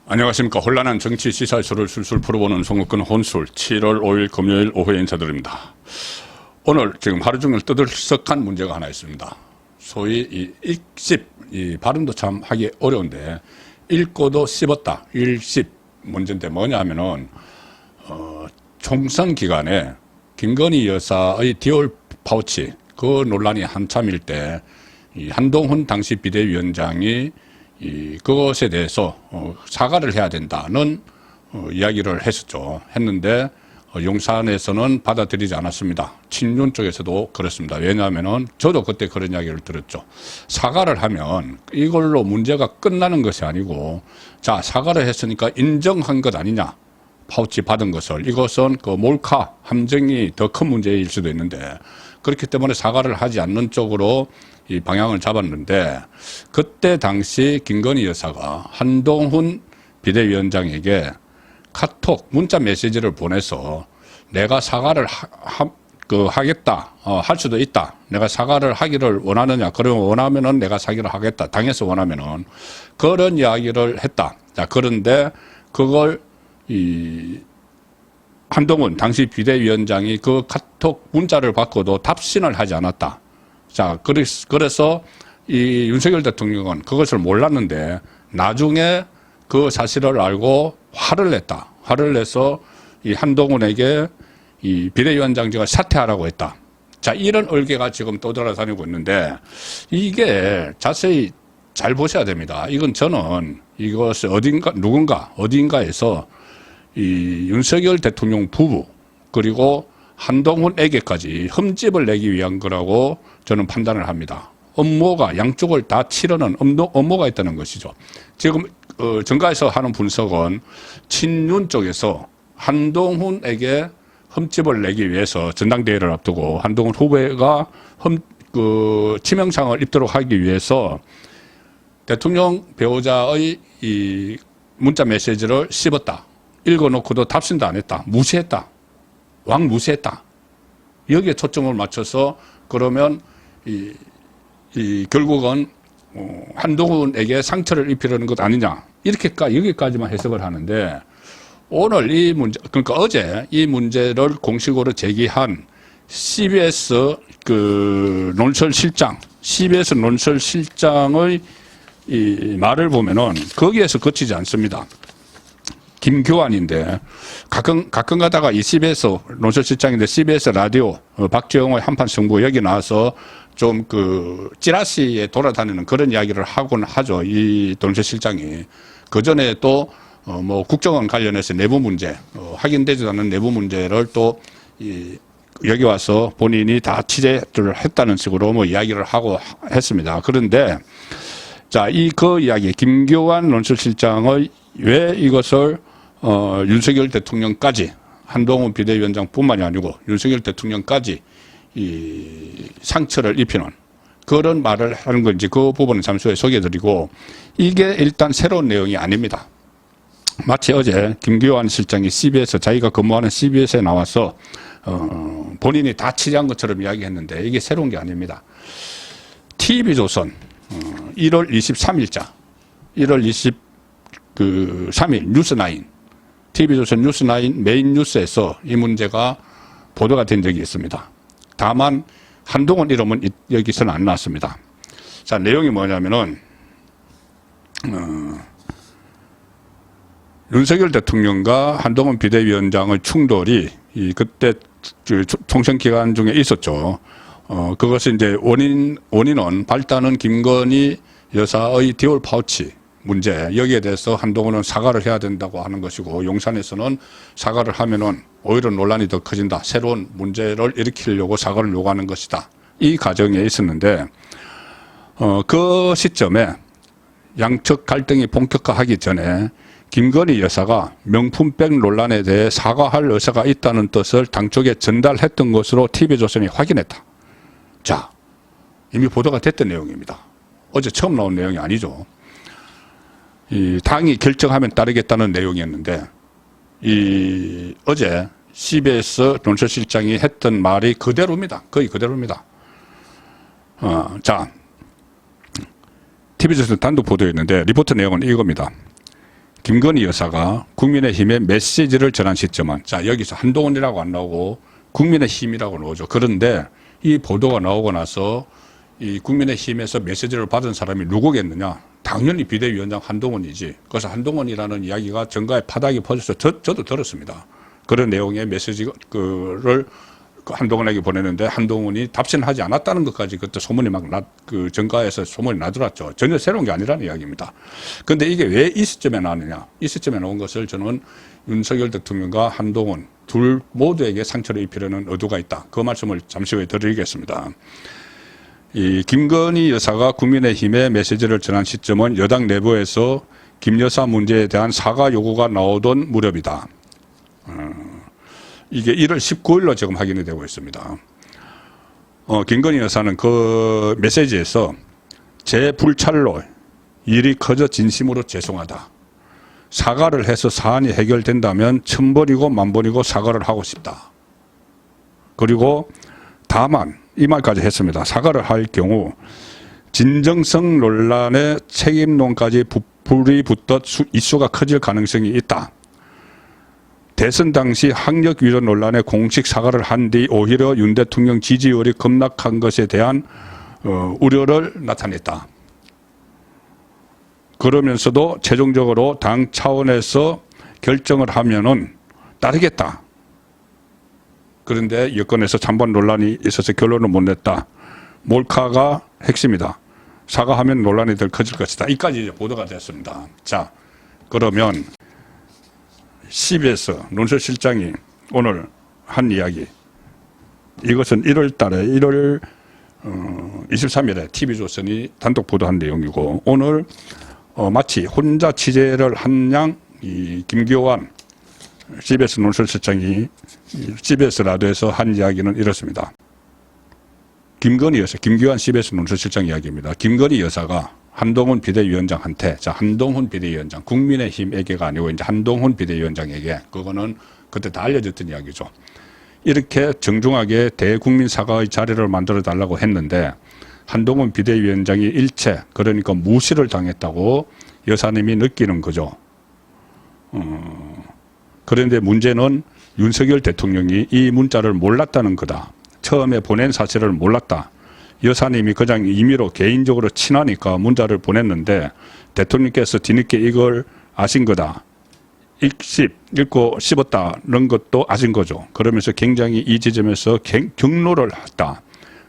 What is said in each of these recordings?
안녕하십니까. 혼란한 정치 시사쇼를 술술 풀어보는 송국근 혼술 7월 5일 금요일 오후에 인사드립니다. 오늘 지금 하루 종일 떠들썩한 문제가 하나 있습니다. 소위 이 읽씹, 이 발음도 참 하기 어려운데 읽고도 씹었다. 읽씹 문제인데 뭐냐 하면은 총선 기간에 김건희 여사의 디올 파우치 그 논란이 한참일 때 이 한동훈 당시 비대위원장이 그것에 대해서 사과를 해야 된다는 이야기를 했는데 용산에서는 받아들이지 않았습니다. 친윤 쪽에서도 그렇습니다. 왜냐하면은 저도 그때 그런 이야기를 들었죠. 사과를 하면 이걸로 문제가 끝나는 것이 아니고, 자, 사과를 했으니까 인정한 것 아니냐. 파우치 받은 것을. 이것은 그 몰카 함정이 더 큰 문제일 수도 있는데, 그렇기 때문에 사과를 하지 않는 쪽으로 이 방향을 잡았는데, 그때 당시 김건희 여사가 한동훈 비대위원장에게 카톡 문자 메시지를 보내서 내가 사과를 하겠다, 할 수도 있다. 내가 사과를 하기를 원하느냐. 그러면 원하면은 내가 사과를 하겠다. 당에서 원하면은. 그런 이야기를 했다. 자, 그런데 그걸 한동훈 당시 비대위원장이 그 카톡 문자를 받고도 답신을 하지 않았다. 자, 그래서 이 윤석열 대통령은 그것을 몰랐는데 나중에 그 사실을 알고 화를 냈다. 화를 내서 이 한동훈에게 이 비대위원장직을 사퇴하라고 했다. 자, 이런 얼개가 지금 떠돌아다니고 있는데 이게 자세히 잘 보셔야 됩니다. 이건 저는 이것이 어딘가에서 이 윤석열 대통령 부부 그리고 한동훈에게까지 흠집을 내기 위한 거라고 저는 판단을 합니다. 양쪽을 다 치르는 업무가 있다는 것이죠. 지금 정가에서 하는 분석은 친윤 쪽에서 한동훈에게 흠집을 내기 위해서 전당대회를 앞두고 한동훈 후보가 치명상을 입도록 하기 위해서 대통령 배우자의 이 문자 메시지를 씹었다. 읽어놓고도 답신도 안 했다. 무시했다. 무시했다. 여기에 초점을 맞춰서 그러면 결국은 한동훈에게 상처를 입히려는 것 아니냐. 여기까지만 해석을 하는데 오늘 이 문제, 그러니까 어제 이 문제를 공식으로 제기한 CBS CBS 논설실장의 이 말을 보면은 거기에서 그치지 않습니다. 김교환인데 가끔 가다가 이 CBS 논설실장인데 CBS 라디오 박지영의 한판 승부 여기 나와서 좀 찌라시에 돌아다니는 그런 이야기를 하곤 하죠. 이 논설실장이. 그 전에 또 국정원 관련해서 내부 문제, 확인되지도 않는 내부 문제를 또 여기 와서 본인이 다 취재를 했다는 식으로 이야기를 하고 했습니다. 그런데 자, 그 이야기 김교환 논설실장의 왜 이것을 윤석열 대통령까지 한동훈 비대위원장뿐만이 아니고 윤석열 대통령까지 이 상처를 입히는 그런 말을 하는 건지 그 부분은 잠시 후에 소개해드리고, 이게 일단 새로운 내용이 아닙니다. 마치 어제 김교환 실장이 자기가 근무하는 CBS에 나와서 본인이 다 취재한 것처럼 이야기했는데 이게 새로운 게 아닙니다. TV조선 1월 23일자 1월 23일 뉴스9 TV조선 뉴스9 메인 뉴스에서 이 문제가 보도가 된 적이 있습니다. 다만 한동훈 이름은 여기서는 안 나왔습니다. 자, 내용이 뭐냐면은 윤석열 대통령과 한동훈 비대위원장의 충돌이 그때 총선 기간 중에 있었죠. 그것이 이제 원인은 발단은 김건희 여사의 디올 파우치 문제, 여기에 대해서 한동훈은 사과를 해야 된다고 하는 것이고, 용산에서는 사과를 하면은 오히려 논란이 더 커진다. 새로운 문제를 일으키려고 사과를 요구하는 것이다. 이 과정에 있었는데, 그 시점에 양측 갈등이 본격화하기 전에 김건희 여사가 명품백 논란에 대해 사과할 의사가 있다는 뜻을 당 쪽에 전달했던 것으로 TV조선이 확인했다. 자, 이미 보도가 됐던 내용입니다. 어제 처음 나온 내용이 아니죠. 이 당이 결정하면 따르겠다는 내용이었는데, 어제 CBS 논설실장이 했던 말이 그대로입니다. 거의 그대로입니다. 자, TV조선 단독 보도였는데 리포트 내용은 이겁니다. 김건희 여사가 국민의힘의 메시지를 전한 시점은, 자, 여기서 한동훈이라고 안 나오고 국민의힘이라고 나오죠. 그런데 이 보도가 나오고 나서 이 국민의힘에서 메시지를 받은 사람이 누구겠느냐? 당연히 비대위원장 한동훈이지. 그래서 한동훈이라는 이야기가 정가에 파닥이 퍼져서 저도 들었습니다. 그런 내용의 메시지를 한동훈에게 보내는데 한동훈이 답신하지 않았다는 것까지 그때 소문이 그 정가에서 소문이 나더랐죠. 전혀 새로운 게 아니라는 이야기입니다. 그런데 이게 왜 이 시점에 나왔느냐? 이 시점에 나온 것을 저는 윤석열 대통령과 한동훈 둘 모두에게 상처를 입히려는 의도가 있다. 그 말씀을 잠시 후에 드리겠습니다. 이 김건희 여사가 국민의힘에 메시지를 전한 시점은 여당 내부에서 김 여사 문제에 대한 사과 요구가 나오던 무렵이다. 이게 1월 19일로 지금 확인이 되고 있습니다. 김건희 여사는 그 메시지에서 제 불찰로 일이 커져 진심으로 죄송하다. 사과를 해서 사안이 해결된다면 천번이고 만번이고 사과를 하고 싶다. 그리고 다만 이 말까지 했습니다. 사과를 할 경우 진정성 논란에 책임론까지 불이 붙듯 이슈가 커질 가능성이 있다. 대선 당시 학력 위조 논란에 공식 사과를 한 뒤 오히려 윤 대통령 지지율이 급락한 것에 대한 우려를 나타냈다. 그러면서도 최종적으로 당 차원에서 결정을 하면은 따르겠다. 그런데 여권에서 찬반 논란이 있어서 결론을 못 냈다. 몰카가 핵심이다. 사과하면 논란이 더 커질 것이다. 이까지 이제 보도가 됐습니다. 자, 그러면 CBS 논설 실장이 오늘 한 이야기. 이것은 1월 달에 1월 23일에 TV조선이 단독 보도한 내용이고 오늘 마치 혼자 취재를 한 양 이 김교환 CBS 논설실장이 CBS 라디오에서 한 이야기는 이렇습니다. 김건희 여사, 김교환 CBS 논설실장 이야기입니다. 김건희 여사가 한동훈 비대위원장한테, 자, 한동훈 비대위원장, 국민의힘에게가 아니고 이제 한동훈 비대위원장에게, 그거는 그때 다 알려졌던 이야기죠. 이렇게 정중하게 대국민 사과의 자리를 만들어 달라고 했는데 한동훈 비대위원장이 일체, 그러니까 무시를 당했다고 여사님이 느끼는 거죠. 그런데 문제는 윤석열 대통령이 이 문자를 몰랐다는 거다. 처음에 보낸 사실을 몰랐다. 여사님이 그냥 임의로 개인적으로 친하니까 문자를 보냈는데 대통령께서 뒤늦게 이걸 아신 거다. 읽고 씹었다는 것도 아신 거죠. 그러면서 굉장히 이 지점에서 경로를 했다.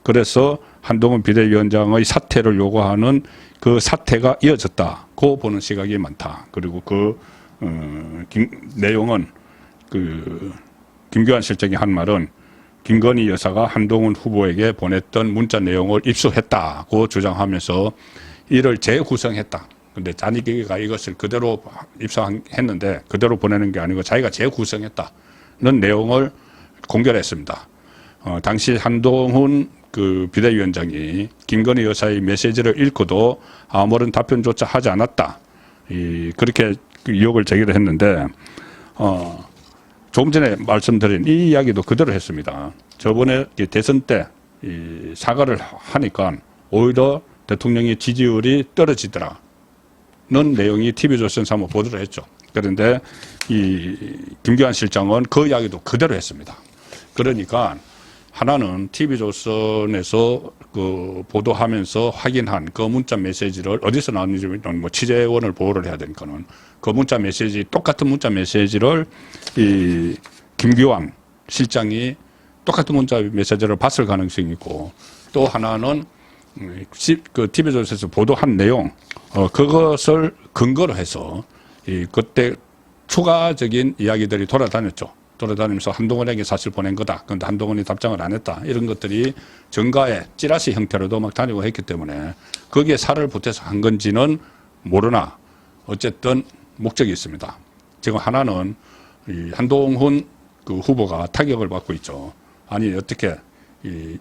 그래서 한동훈 비대위원장의 사퇴를 요구하는 그 사태가 이어졌다고 보는 시각이 많다. 그리고 내용은 김교환 실장이 한 말은 김건희 여사가 한동훈 후보에게 보냈던 문자 내용을 입수했다고 주장하면서 이를 재구성했다. 근데 자기가 이것을 그대로 입수했는데 그대로 보내는 게 아니고 자기가 재구성했다는 내용을 공개를 했습니다. 당시 한동훈 그 비대위원장이 김건희 여사의 메시지를 읽고도 아무런 답변조차 하지 않았다. 그렇게 의혹을 제기를 했는데, 조금 전에 말씀드린 이 이야기도 그대로 했습니다. 저번에 대선 때 사과를 하니까 오히려 대통령의 지지율이 떨어지더라. 는 내용이 TV조선에서 한번 보도를 했죠. 그런데 이 김교환 실장은 그 이야기도 그대로 했습니다. 그러니까 하나는 TV조선에서 그 보도하면서 확인한 그 문자 메시지를 어디서 나왔는지는 뭐 취재원을 보호를 해야 되니까는 그 문자 메시지, 똑같은 문자 메시지를 이 김교환 실장이 똑같은 문자 메시지를 봤을 가능성이 있고 또 하나는 그 TV조선에서 보도한 내용, 그것을 근거로 해서 그때 추가적인 이야기들이 돌아다녔죠. 돌아다니면서 한동훈에게 사실 보낸 거다. 그런데 한동훈이 답장을 안 했다. 이런 것들이 정가에 찌라시 형태로도 막 다니고 했기 때문에 거기에 살을 보태서 한 건지는 모르나 어쨌든 목적이 있습니다. 지금 하나는 이 한동훈 그 후보가 타격을 받고 있죠. 아니 어떻게 이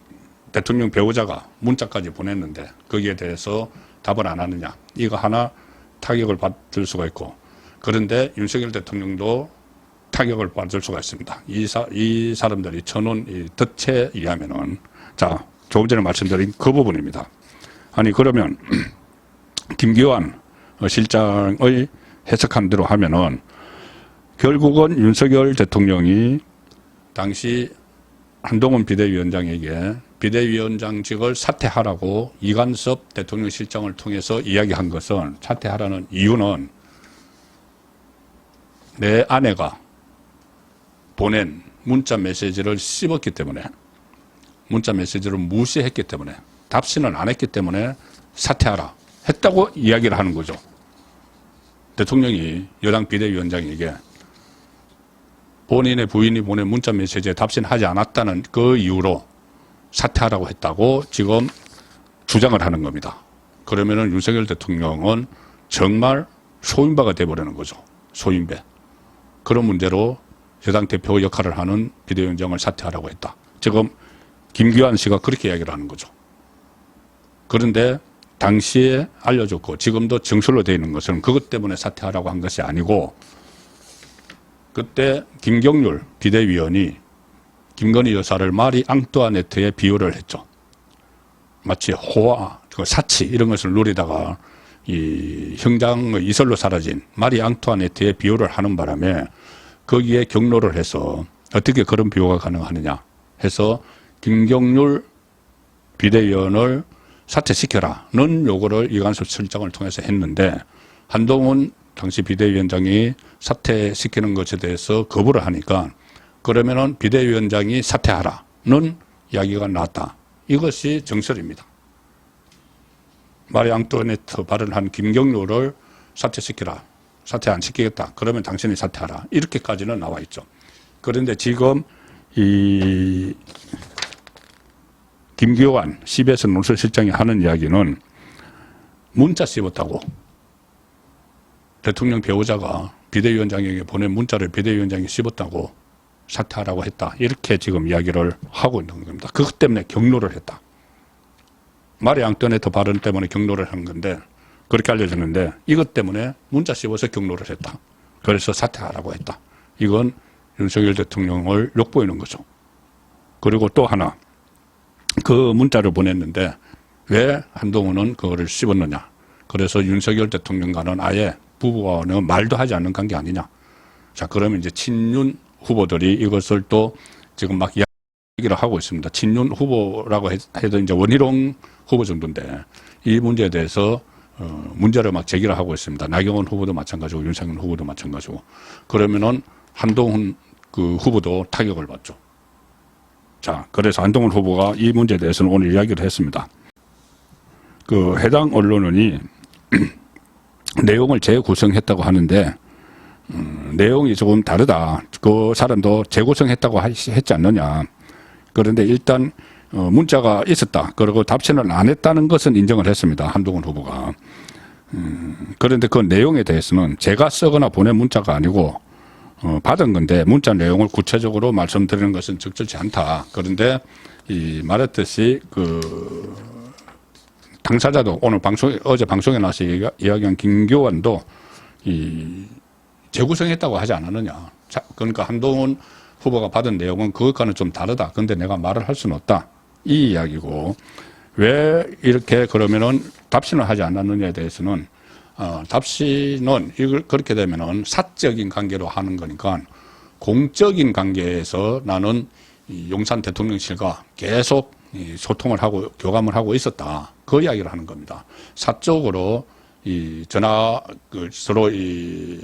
대통령 배우자가 문자까지 보냈는데 거기에 대해서 답을 안 하느냐. 이거 하나 타격을 받을 수가 있고 그런데 윤석열 대통령도 타격을 받을 수가 있습니다. 이 사람들이 쳐놓은 이 덫에 의하면은, 자, 조금 전에 말씀드린 그 부분입니다. 아니, 그러면, 김교환 실장의 해석한 대로 하면은 결국은 윤석열 대통령이 당시 한동훈 비대위원장에게 비대위원장직을 사퇴하라고 이관섭 대통령 실장을 통해서 이야기한 것은, 사퇴하라는 이유는 내 아내가 보낸 문자 메시지를 씹었기 때문에, 문자 메시지를 무시했기 때문에, 답신을 안 했기 때문에 사퇴하라 했다고 이야기를 하는 거죠. 대통령이 여당 비대위원장에게 본인의 부인이 보낸 문자 메시지에 답신하지 않았다는 그 이유로 사퇴하라고 했다고 지금 주장을 하는 겁니다. 그러면은 윤석열 대통령은 정말 소인배가 돼버리는 거죠. 소인배. 그런 문제로 여당 대표 역할을 하는 비대위원장을 사퇴하라고 했다. 지금 김기환 씨가 그렇게 이야기를 하는 거죠. 그런데 당시에 알려줬고 지금도 정설로 되어 있는 것은 그것 때문에 사퇴하라고 한 것이 아니고, 그때 김경률 비대위원이 김건희 여사를 마리 앙뚜아네트에 비유를 했죠. 마치 호화, 사치 이런 것을 누리다가 이 형장의 이설로 사라진 마리 앙뚜아네트에 비유를 하는 바람에 거기에 경로를 해서 어떻게 그런 비유가 가능하느냐 해서 김경률 비대위원을 사퇴시켜라는 요구를 이관섭 실장을 통해서 했는데, 한동훈 당시 비대위원장이 사퇴시키는 것에 대해서 거부를 하니까 그러면은 비대위원장이 사퇴하라는 이야기가 나왔다. 이것이 정설입니다. 마리 앙뚜아네트 발언한 김경률을 사퇴시키라. 사퇴 안 시키겠다. 그러면 당신이 사퇴하라. 이렇게까지는 나와 있죠. 그런데 지금 이 김기환 CBS 논설실장이 하는 이야기는 문자 씹었다고, 대통령 배우자가 비대위원장에게 보낸 문자를 비대위원장이 씹었다고 사퇴하라고 했다. 이렇게 지금 이야기를 하고 있는 겁니다. 그것 때문에 경로를 했다. 마리 앙뚜아네트 발언 때문에 경로를 한 건데, 그렇게 알려졌는데 이것 때문에 문자 씹어서 경로를 했다. 그래서 사퇴하라고 했다. 이건 윤석열 대통령을 욕보이는 거죠. 그리고 또 하나, 그 문자를 보냈는데 왜 한동훈은 그거를 씹었느냐. 그래서 윤석열 대통령과는 아예 부부와는 말도 하지 않는 관계 아니냐. 자, 그러면 이제 친윤 후보들이 이것을 또 지금 막 이야기를 하고 있습니다. 친윤 후보라고 해도 이제 원희룡 후보 정도인데 이 문제에 대해서 문제를 막 제기를 하고 있습니다. 나경원 후보도 마찬가지고 윤석열 후보도 마찬가지고. 그러면은 한동훈 그 후보도 타격을 받죠. 자, 그래서 한동훈 후보가 이 문제에 대해서는 오늘 이야기를 했습니다. 그 해당 언론이 내용을 재구성했다고 하는데 내용이 조금 다르다. 그 사람도 재구성했다고 했지 않느냐. 그런데 일단 문자가 있었다. 그리고 답변을 안 했다는 것은 인정을 했습니다. 한동훈 후보가. 그런데 그 내용에 대해서는 제가 쓰거나 보낸 문자가 아니고 받은 건데 문자 내용을 구체적으로 말씀드리는 것은 적절치 않다. 그런데 이 말했듯이 그 당사자도 오늘 어제 방송에 나와서 이야기한 김교환도 이 재구성했다고 하지 않았느냐. 자, 그러니까 한동훈 후보가 받은 내용은 그것과는 좀 다르다. 그런데 내가 말을 할 수는 없다. 이 이야기고, 왜 이렇게 그러면은 답신을 하지 않았느냐에 대해서는 답신은 이걸 그렇게 되면은 사적인 관계로 하는 거니까 공적인 관계에서 나는 이 용산 대통령실과 계속 소통을 하고 교감을 하고 있었다. 그 이야기를 하는 겁니다. 사적으로 이 서로 이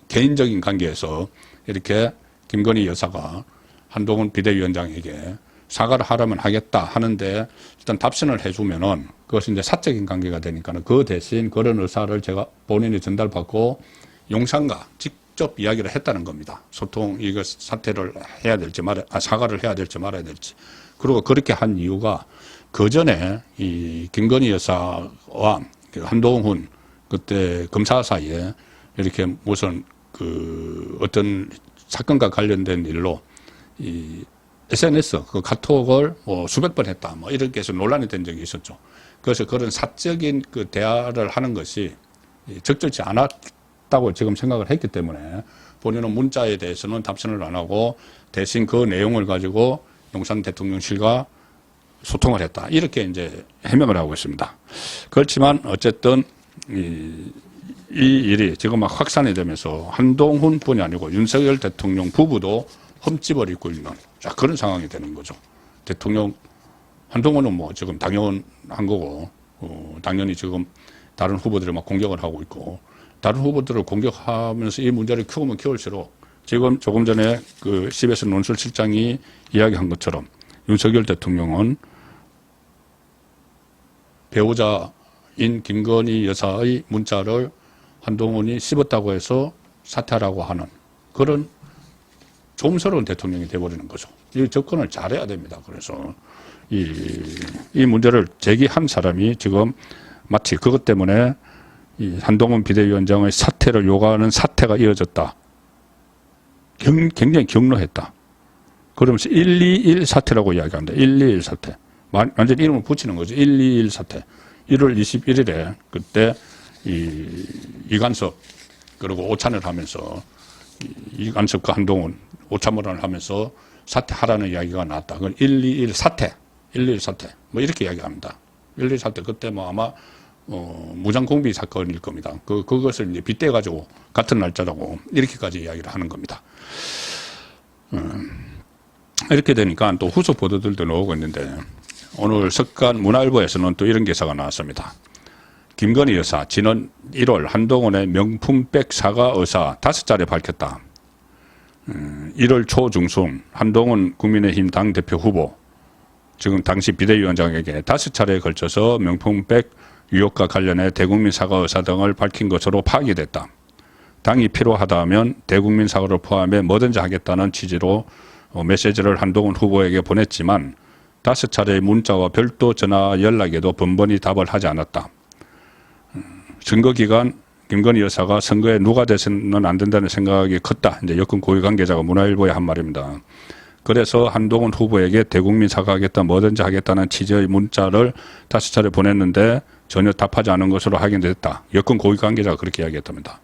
개인적인 관계에서 이렇게 김건희 여사가 한동훈 비대위원장에게 사과를 하라면 하겠다 하는데 일단 답신을 해주면은 그것이 이제 사적인 관계가 되니까는 그 대신 그런 의사를 제가 본인이 전달받고 용산과 직접 이야기를 했다는 겁니다. 소통, 이거 사퇴를 해야 될지 사과를 해야 될지 말아야 될지. 그리고 그렇게 한 이유가 그 전에 이 김건희 여사와 한동훈 그때 검사 사이에 이렇게 무슨 그 어떤 사건과 관련된 일로 이 SNS 그 카톡을 뭐 수백 번 했다 뭐 이렇게 해서 논란이 된 적이 있었죠. 그래서 그런 사적인 그 대화를 하는 것이 적절치 않았다고 지금 생각을 했기 때문에 본인은 문자에 대해서는 답변을 안 하고 대신 그 내용을 가지고 용산 대통령실과 소통을 했다. 이렇게 이제 해명을 하고 있습니다. 그렇지만 어쨌든 이 일이 지금 막 확산이 되면서 한동훈뿐이 아니고 윤석열 대통령 부부도 흠집을 입고 있는 자, 그런 상황이 되는 거죠. 대통령 한동훈은 뭐 지금 당연한 거고 당연히 지금 다른 후보들이 막 공격을 하고 있고 다른 후보들을 공격하면서 이 문제를 키우면 키울수록 지금 조금 전에 그 CBS 논술실장이 이야기한 것처럼 윤석열 대통령은 배우자인 김건희 여사의 문자를 한동훈이 씹었다고 해서 사퇴하라고 하는 그런 조음스러운 대통령이 돼버리는 거죠. 이 접근을 잘해야 됩니다. 그래서 이 문제를 제기한 사람이 지금 마치 그것 때문에 이 한동훈 비대위원장의 사퇴를 요구하는 사태가 이어졌다. 굉장히 경로했다. 그러면서 121 사태라고 이야기합니다. 121 사태. 완전히 이름을 붙이는 거죠. 121 사태. 1월 21일에 그때 이간섭 그리고 오찬을 하면서 이간섭과 한동훈 오찬을 하면서 사퇴하라는 이야기가 나왔다. 그건 121 사태. 121 사태. 뭐 이렇게 이야기합니다. 121 사태. 그때 뭐 아마 무장공비 사건일 겁니다. 그것을 이제 빗대가지고 같은 날짜라고 이렇게까지 이야기를 하는 겁니다. 이렇게 되니까 또 후속 보도들도 나오고 있는데 오늘 석간 문화일보에서는 또 이런 기사가 나왔습니다. 김건희 여사 지난 1월 한동훈의 명품백 사과 의사 5차례 밝혔다. 1월 초 중순 한동훈 국민의힘 당대표 후보 지금 당시 비대위원장에게 5차례에 걸쳐서 명품백 유혹과 관련해 대국민 사과 의사 등을 밝힌 것으로 파악이 됐다. 당이 필요하다 하면 대국민 사과를 포함해 뭐든지 하겠다는 취지로 메시지를 한동훈 후보에게 보냈지만 5차례의 문자와 별도 전화 연락에도 번번이 답을 하지 않았다. 선거 기간 김건희 여사가 선거에 누가 돼서는 안 된다는 생각이 컸다. 이제 여권 고위 관계자가 문화일보에 한 말입니다. 그래서 한동훈 후보에게 대국민 사과하겠다, 뭐든지 하겠다는 취지의 문자를 5차례 보냈는데 전혀 답하지 않은 것으로 확인됐다. 여권 고위 관계자가 그렇게 이야기했답니다.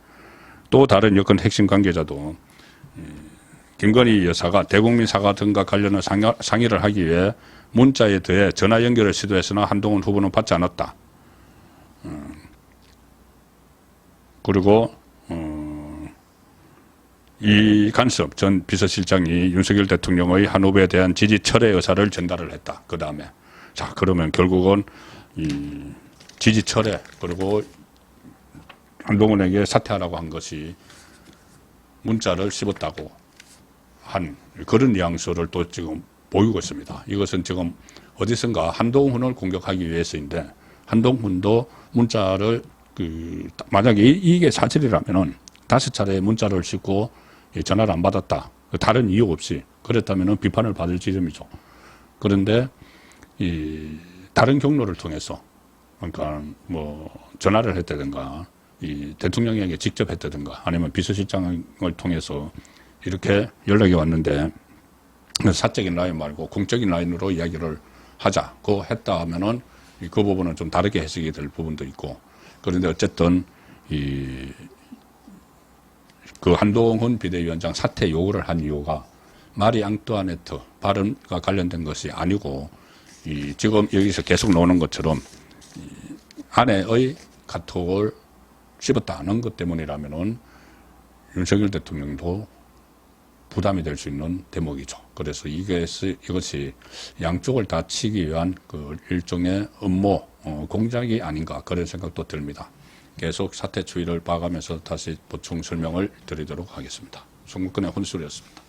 또 다른 여권 핵심 관계자도 김건희 여사가 대국민 사과 등과 관련한 상의를 하기 위해 문자에 더해 전화 연결을 시도했으나 한동훈 후보는 받지 않았다. 그리고 이간섭 전 비서실장이 윤석열 대통령의 한 후보에 대한 지지 철회 의사를 전달을 했다. 그 다음에 자 그러면 결국은 이 지지 철회 그리고 한동훈에게 사퇴하라고 한 것이 문자를 씹었다고 한 그런 뉘앙스를 또 지금 보이고 있습니다. 이것은 지금 어디선가 한동훈을 공격하기 위해서인데 한동훈도 문자를 만약에 이게 사실이라면은 5차례 문자를 씹고 전화를 안 받았다. 다른 이유 없이 그랬다면은 비판을 받을 지점이죠. 그런데 다른 경로를 통해서 그러니까 뭐 전화를 했다든가 대통령에게 직접 했다든가 아니면 비서실장을 통해서 이렇게 연락이 왔는데 사적인 라인 말고 공적인 라인으로 이야기를 하자고 했다 하면은 그 부분은 좀 다르게 해석이 될 부분도 있고 그런데 어쨌든 그 한동훈 비대위원장 사퇴 요구를 한 이유가 마리 앙뚜아네트 발언과 관련된 것이 아니고 지금 여기서 계속 나오는 것처럼 아내의 카톡을 씹었다는 것 때문이라면은 윤석열 대통령도 부담이 될 수 있는 대목이죠. 그래서 이것이 양쪽을 다 치기 위한 그 일종의 음모, 공작이 아닌가 그런 생각도 듭니다. 계속 사태 추이를 봐가면서 다시 보충 설명을 드리도록 하겠습니다. 송국근의 혼술이었습니다.